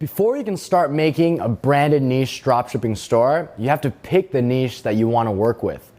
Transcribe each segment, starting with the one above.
Before you can start making a branded niche dropshipping store, you have to pick the niche that you want to work with.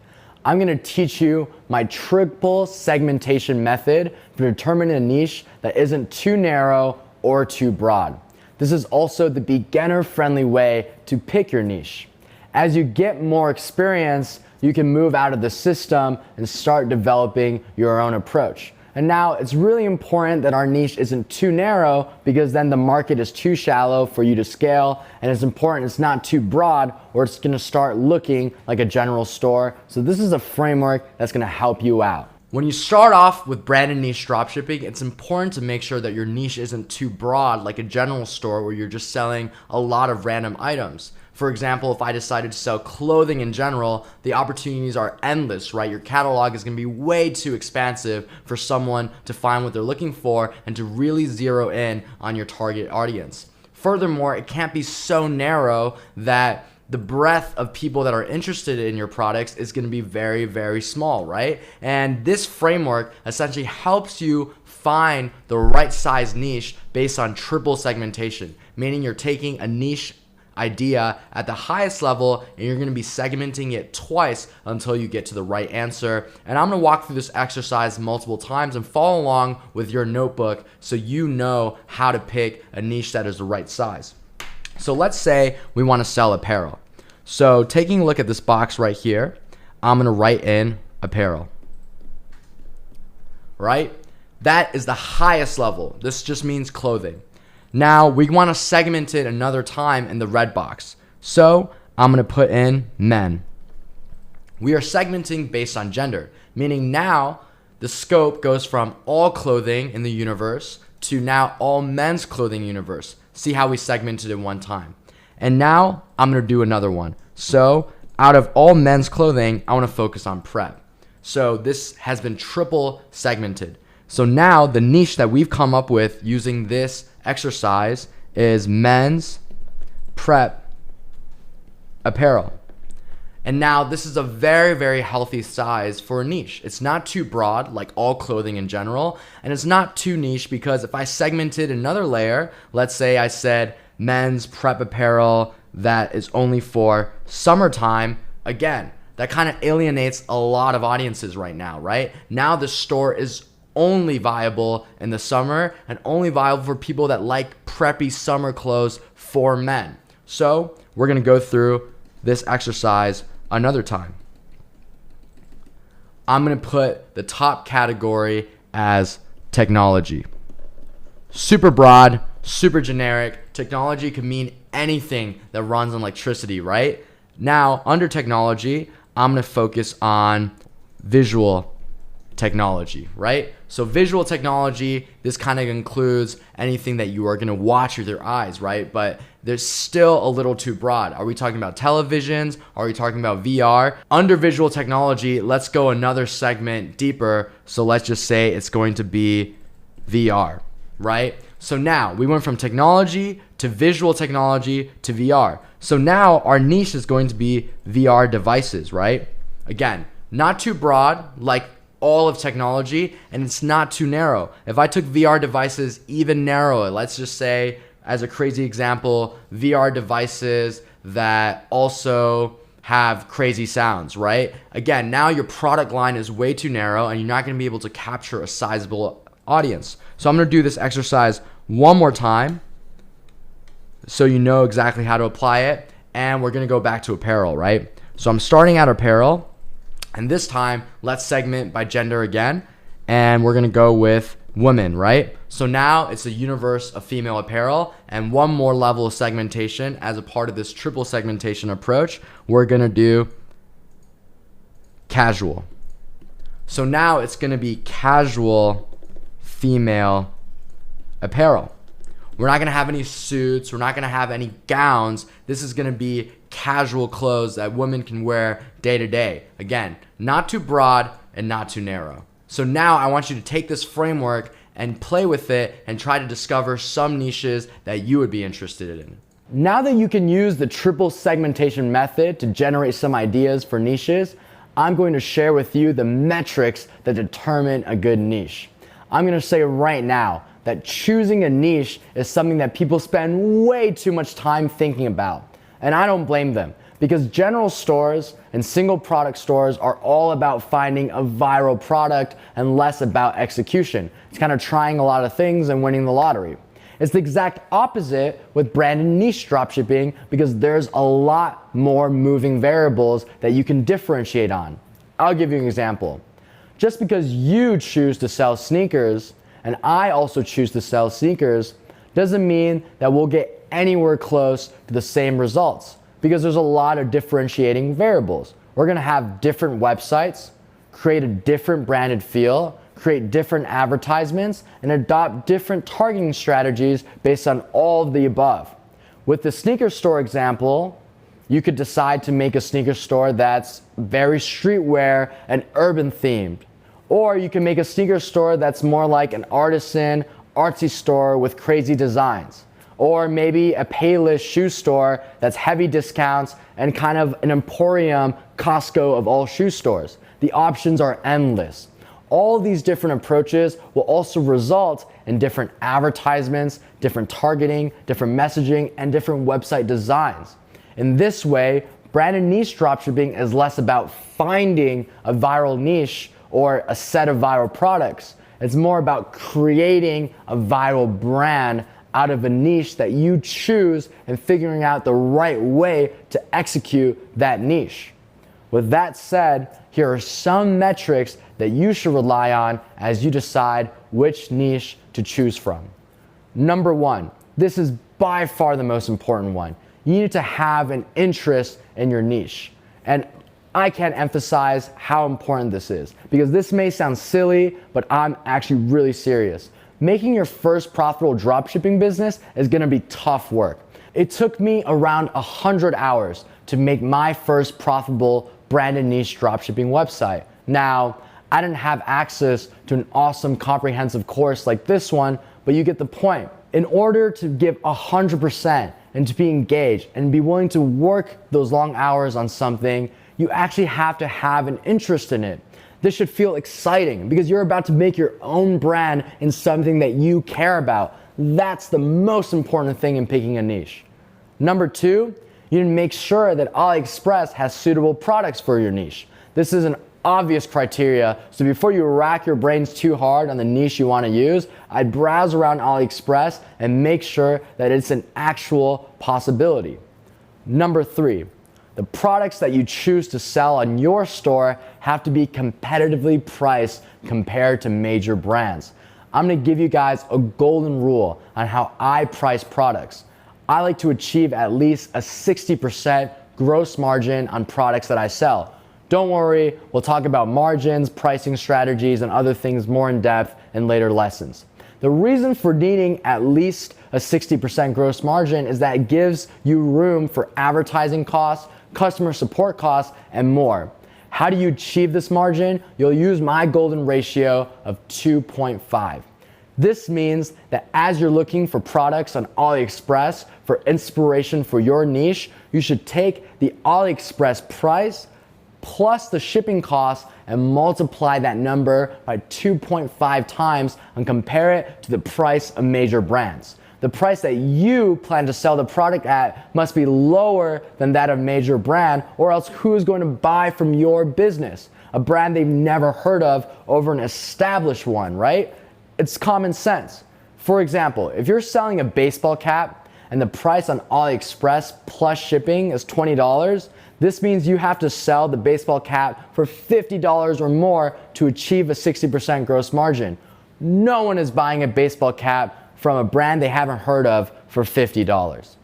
I'm going to teach you my triple segmentation method for determining a niche that isn't too narrow or too broad. This is also the beginner-friendly way to pick your niche. As you get more experience, you can move out of the system and start developing your own approach. And now it's really important that our niche isn't too narrow, because then the market is too shallow for you to scale, and it's important it's not too broad or it's gonna start looking like a general store. So this is a framework that's gonna help you out. When you start off with branded niche dropshipping, it's important to make sure that your niche isn't too broad like a general store where you're just selling a lot of random items. For example, if I decided to sell clothing in general, the opportunities are endless, right? Your catalog is gonna be way too expansive for someone to find what they're looking for and to really zero in on your target audience. Furthermore, it can't be so narrow that the breadth of people that are interested in your products is gonna be very, very small, right? And this framework essentially helps you find the right size niche based on triple segmentation, meaning you're taking a niche idea at the highest level and you're going to be segmenting it twice until you get to the right answer. And I'm going to walk through this exercise multiple times and follow along with your notebook so you know how to pick a niche that is the right size. So let's say we want to sell apparel. So taking a look at this box right here, I'm going to write in apparel, right? That is the highest level. This just means clothing. Now we want to segment it another time in the red box. So I'm going to put in men. We are segmenting based on gender, meaning now the scope goes from all clothing in the universe to now all men's clothing universe. See how we segmented in one time. And now I'm going to do another one. So out of all men's clothing, I want to focus on prep. So this has been triple segmented. So now the niche that we've come up with using this exercise is men's prep apparel. And now this is a very, very healthy size for a niche. It's not too broad like all clothing in general, and it's not too niche because if I segmented another layer, let's say I said men's prep apparel that is only for summertime, again, that kind of alienates a lot of audiences right now, right? Now the store is only viable in the summer and only viable for people that like preppy summer clothes for men. So we're gonna go through this exercise another time. I'm gonna put the top category as technology. Super broad, super generic. Technology can mean anything that runs on electricity, right? Now, under technology, I'm gonna focus on visual technology, right? So visual technology, this kind of includes anything that you are going to watch with your eyes, right? But there's still a little too broad. Are we talking about televisions? Are we talking about VR? Under visual technology, let's go another segment deeper. So let's just say it's going to be VR, right? So now we went from technology to visual technology to VR. So now our niche is going to be VR devices, right? Again, not too broad like all of technology, and it's not too narrow. If I took VR devices even narrower, let's just say as a crazy example, VR devices that also have crazy sounds, right? Again, now your product line is way too narrow and you're not gonna be able to capture a sizable audience. So I'm gonna do this exercise one more time so you know exactly how to apply it, and we're gonna go back to apparel, right? So I'm starting at apparel. And this time, let's segment by gender again. And we're gonna go with women, right? So now it's a universe of female apparel, and one more level of segmentation as a part of this triple segmentation approach, we're gonna do casual. So now it's gonna be casual female apparel. We're not gonna have any suits, we're not gonna have any gowns. This is gonna be casual clothes that women can wear day to day. Again, not too broad and not too narrow. So now I want you to take this framework and play with it and try to discover some niches that you would be interested in. Now that you can use the triple segmentation method to generate some ideas for niches, I'm going to share with you the metrics that determine a good niche. I'm going to say right now, that choosing a niche is something that people spend way too much time thinking about. And I don't blame them, because general stores and single product stores are all about finding a viral product and less about execution. It's kind of trying a lot of things and winning the lottery. It's the exact opposite with branded niche dropshipping, because there's a lot more moving variables that you can differentiate on. I'll give you an example. Just because you choose to sell sneakers and I also choose to sell sneakers doesn't mean that we'll get anywhere close to the same results, because there's a lot of differentiating variables. We're gonna have different websites, create a different branded feel, create different advertisements, and adopt different targeting strategies based on all of the above. With the sneaker store example, you could decide to make a sneaker store that's very streetwear and urban themed. Or you can make a sneaker store that's more like an artisan, artsy store with crazy designs. Or maybe a Payless shoe store that's heavy discounts and kind of an Emporium, Costco of all shoe stores. The options are endless. All of these different approaches will also result in different advertisements, different targeting, different messaging, and different website designs. In this way, branded niche dropshipping is less about finding a viral niche or a set of viral products. It's more about creating a viral brand out of a niche that you choose and figuring out the right way to execute that niche. With that said, here are some metrics that you should rely on as you decide which niche to choose from. Number one, this is by far the most important one. You need to have an interest in your niche. And I can't emphasize how important this is, because this may sound silly, but I'm actually really serious. Making your first profitable dropshipping business is gonna be tough work. It took me around 100 hours to make my first profitable branded niche dropshipping website. Now, I didn't have access to an awesome comprehensive course like this one, but you get the point. In order to give 100% and to be engaged and be willing to work those long hours on something, you actually have to have an interest in it. This should feel exciting because you're about to make your own brand in something that you care about. That's the most important thing in picking a niche. Number two, you need to make sure that AliExpress has suitable products for your niche. This is an obvious criteria, so before you rack your brains too hard on the niche you want to use, I'd browse around AliExpress and make sure that it's an actual possibility. Number three, the products that you choose to sell on your store have to be competitively priced compared to major brands. I'm gonna give you guys a golden rule on how I price products. I like to achieve at least a 60% gross margin on products that I sell. Don't worry, we'll talk about margins, pricing strategies, and other things more in depth in later lessons. The reason for needing at least a 60% gross margin is that it gives you room for advertising costs, customer support costs, and more. How do you achieve this margin? You'll use my golden ratio of 2.5. This means that as you're looking for products on AliExpress for inspiration for your niche, you should take the AliExpress price plus the shipping costs and multiply that number by 2.5 times and compare it to the price of major brands. The price that you plan to sell the product at must be lower than that of major brand, or else who is going to buy from your business? A brand they've never heard of over an established one, right? It's common sense. For example, if you're selling a baseball cap and the price on AliExpress plus shipping is $20, this means you have to sell the baseball cap for $50 or more to achieve a 60% gross margin. No one is buying a baseball cap from a brand they haven't heard of for $50.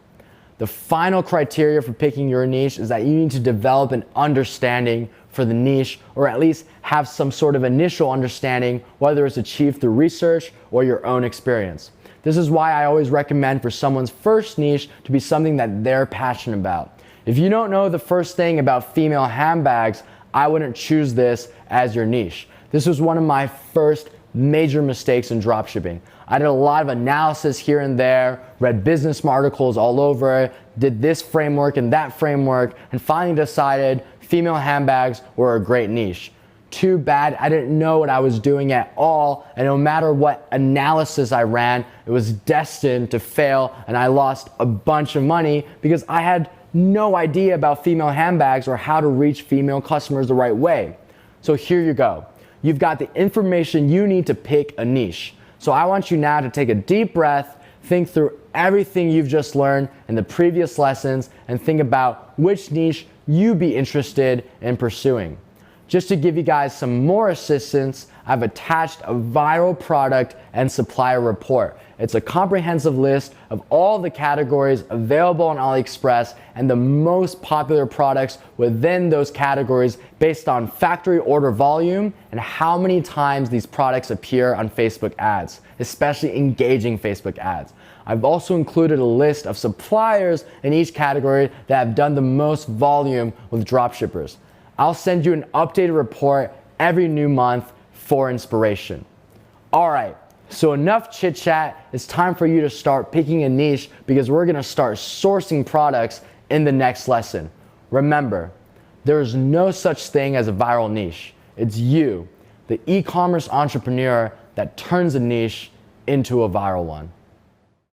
The final criteria for picking your niche is that you need to develop an understanding for the niche, or at least have some sort of initial understanding, whether it's achieved through research or your own experience. This is why I always recommend for someone's first niche to be something that they're passionate about. If you don't know the first thing about female handbags, I wouldn't choose this as your niche. This was one of my first major mistakes in dropshipping. I did a lot of analysis here and there, read business articles all over, did this framework and that framework, and finally decided female handbags were a great niche. too bad. I didn't know what I was doing at all, and no matter what analysis I ran, it was destined to fail, and I lost a bunch of money because I had no idea about female handbags or how to reach female customers the right way. So here you go. You've got the information you need to pick a niche. So I want you now to take a deep breath, think through everything you've just learned in the previous lessons, and think about which niche you'd be interested in pursuing. Just to give you guys some more assistance, I've attached a viral product and supplier report. It's a comprehensive list of all the categories available on AliExpress and the most popular products within those categories based on factory order volume and how many times these products appear on Facebook ads, especially engaging Facebook ads. I've also included a list of suppliers in each category that have done the most volume with dropshippers. I'll send you an updated report every new month for inspiration. All right, so enough chit chat. It's time for you to start picking a niche because we're gonna start sourcing products in the next lesson. Remember, there is no such thing as a viral niche. It's you, the e-commerce entrepreneur, that turns a niche into a viral one.